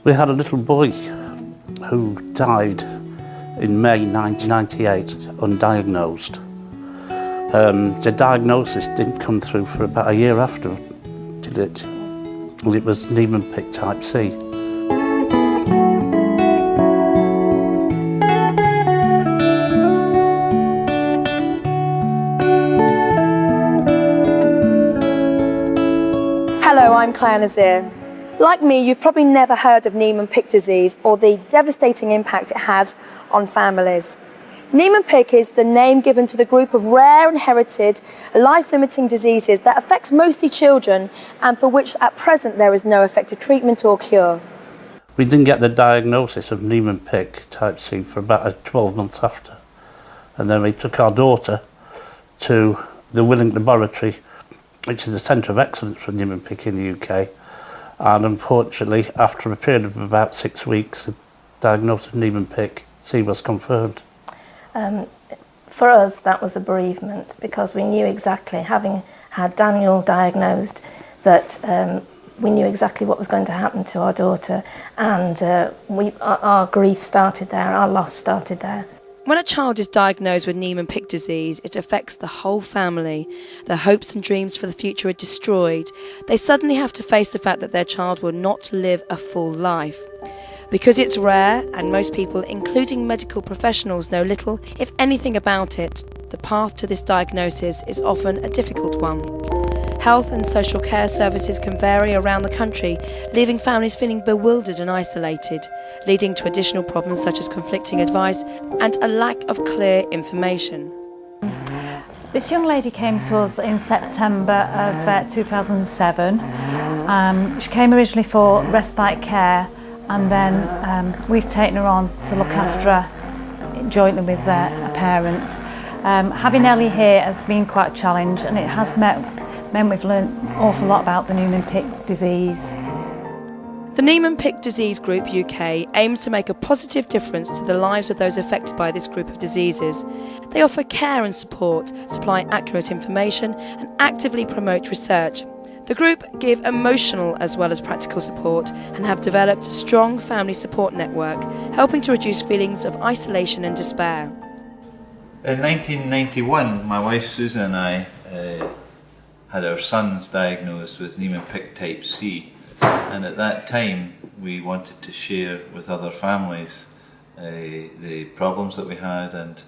We had a little boy who died in May 1998, undiagnosed. The diagnosis didn't come through for about a year after, did it? And it was Niemann-Pick type C. Hello, I'm Claire Nazir. Like me, you've probably never heard of Niemann-Pick disease or the devastating impact it has on families. Niemann-Pick is the name given to the group of rare inherited, life-limiting diseases that affects mostly children and for which at present there is no effective treatment or cure. We didn't get the diagnosis of Niemann-Pick type C for about 12 months after. And then we took our daughter to the Willing Laboratory, which is a centre of excellence for Niemann-Pick in the UK. And unfortunately, after a period of about 6 weeks, the diagnosis of Niemann-Pick C was confirmed. For us, that was a bereavement because we knew exactly, having had Daniel diagnosed, that we knew exactly what was going to happen to our daughter, and our grief started there, our loss started there. When a child is diagnosed with Niemann-Pick disease, it affects the whole family. Their hopes and dreams for the future are destroyed. They suddenly have to face the fact that their child will not live a full life. Because it's rare, and most people, including medical professionals, know little, if anything about it, the path to this diagnosis is often a difficult one. Health and social care services can vary around the country, leaving families feeling bewildered and isolated, leading to additional problems such as conflicting advice and a lack of clear information. This young lady came to us in September of 2007. She came originally for respite care, and then we've taken her on to look after her jointly with her parents. Having Ellie here has been quite a challenge, and it has meant we've learned an awful lot about the Niemann-Pick disease. The Niemann-Pick Disease Group UK aims to make a positive difference to the lives of those affected by this group of diseases. They offer care and support, supply accurate information and actively promote research. The group give emotional as well as practical support and have developed a strong family support network, helping to reduce feelings of isolation and despair. In 1991, my wife Susan and I had our sons diagnosed with Niemann-Pick type C, and at that time we wanted to share with other families the problems that we had and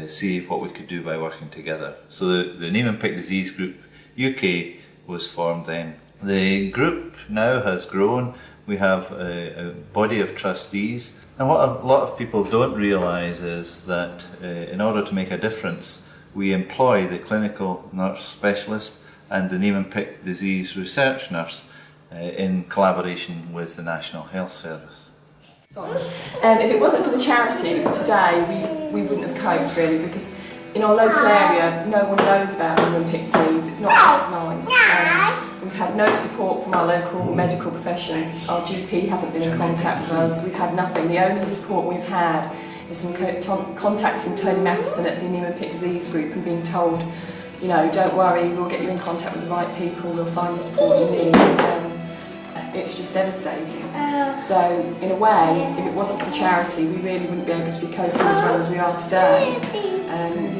see what we could do by working together. So the Niemann-Pick Disease Group UK was formed then. The group now has grown. We have a body of trustees, and what a lot of people don't realise is that in order to make a difference, we employ the clinical nurse specialist and the Niemann-Pick disease research nurse in collaboration with the National Health Service. If it wasn't for the charity today, we wouldn't have coped really, because in our local area no one knows about Niemann-Pick disease, it's not recognised. We've had no support from our local medical profession, our GP hasn't been in contact with us, we've had nothing. The only support we've had is from contacting Tony Matheson at the Niemann-Pick Disease Group and being told, you know, don't worry, we'll get you in contact with the right people, we'll find the support you need. It's just devastating. So, in a way, if it wasn't for the charity, we really wouldn't be able to be coping as well as we are today.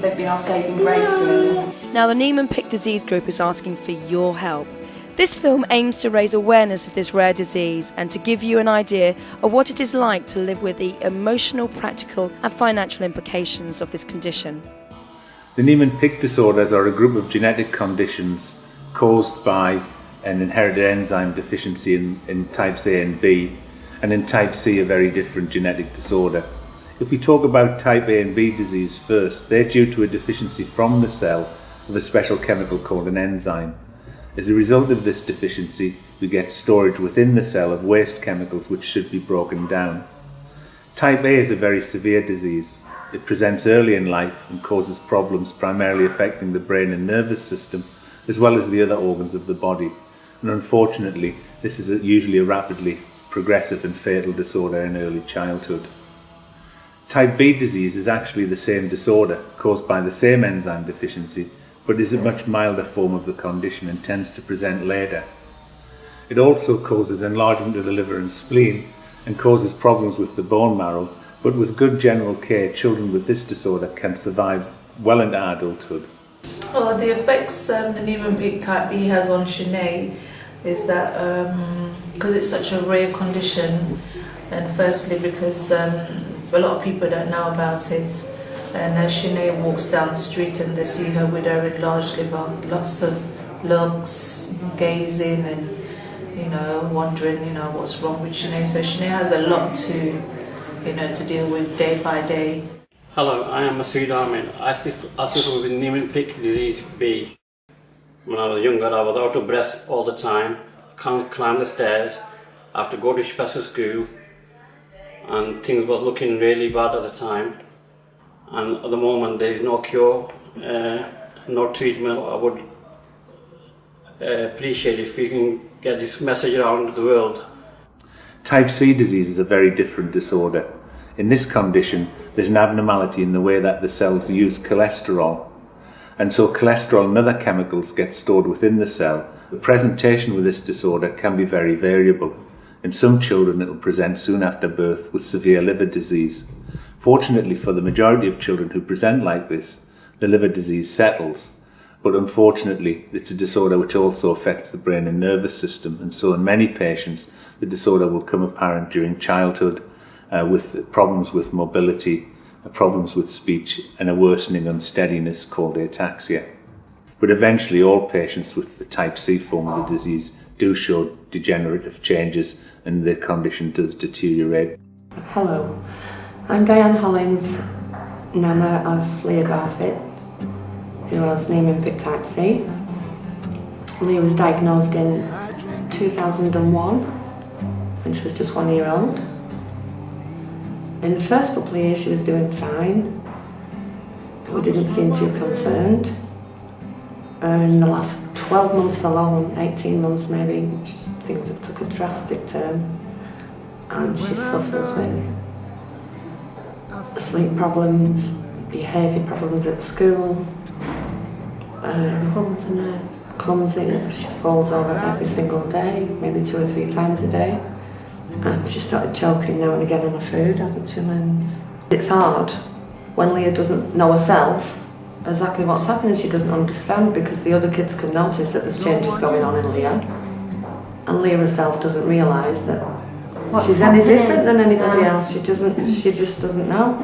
They've been our saving grace, really. Now, the Niemann-Pick Disease Group is asking for your help. This film aims to raise awareness of this rare disease and to give you an idea of what it is like to live with the emotional, practical and financial implications of this condition. The Niemann-Pick disorders are a group of genetic conditions caused by an inherited enzyme deficiency in types A and B, and in type C a very different genetic disorder. If we talk about type A and B disease first, they're due to a deficiency from the cell of a special chemical called an enzyme. As a result of this deficiency, we get storage within the cell of waste chemicals which should be broken down. Type A is a very severe disease. It presents early in life and causes problems primarily affecting the brain and nervous system, as well as the other organs of the body. And unfortunately, this is usually a rapidly progressive and fatal disorder in early childhood. Type B disease is actually the same disorder, caused by the same enzyme deficiency, but is a much milder form of the condition and tends to present later. It also causes enlargement of the liver and spleen and causes problems with the bone marrow, but with good general care, children with this disorder can survive well into adulthood. Well, the effects the Niemann-Pick type B has on Sinead is that because it's such a rare condition, and firstly because a lot of people don't know about it, and as Sinead walks down the street and they see her with her enlarged liver, lots of looks, gazing and wondering what's wrong with Sinead. So Sinead has a lot to deal with day by day. Hello, I am Masood Ahmed. I suffer with Niemann-Pick disease B. When I was younger, I was out of breath all the time. I can't climb the stairs. I have to go to special school, and things were looking really bad at the time. And at the moment, there is no cure, no treatment. I would appreciate if we can get this message around the world. Type C disease is a very different disorder. In this condition, there's an abnormality in the way that the cells use cholesterol, and so cholesterol and other chemicals get stored within the cell. The presentation with this disorder can be very variable. In some children, it will present soon after birth with severe liver disease. Fortunately for the majority of children who present like this, the liver disease settles. But unfortunately, it's a disorder which also affects the brain and nervous system, and so in many patients, the disorder will come apparent during childhood, with problems with mobility, problems with speech, and a worsening unsteadiness called ataxia. But eventually all patients with the type C form of the disease do show degenerative changes and their condition does deteriorate. Hello, I'm Diane Hollins, Nana of Leah Garfitt, who has Niemann-Pick type C. Leah was diagnosed in 2001 when she was just 1 year old. In the first couple of years she was doing fine. We didn't seem too concerned. In the last 12 months alone, 18 months maybe, things have took a drastic turn, and she suffers with sleep problems, behaviour problems at school, clumsiness. She falls over every single day, maybe 2 or 3 times a day. And she started choking now and again on her food, hasn't she, Lynn? It's hard when Leah doesn't know herself exactly what's happening. She doesn't understand because the other kids can notice that there's changes going on in Leah, and Leah herself doesn't realise that she's any different than anybody else. She just doesn't know.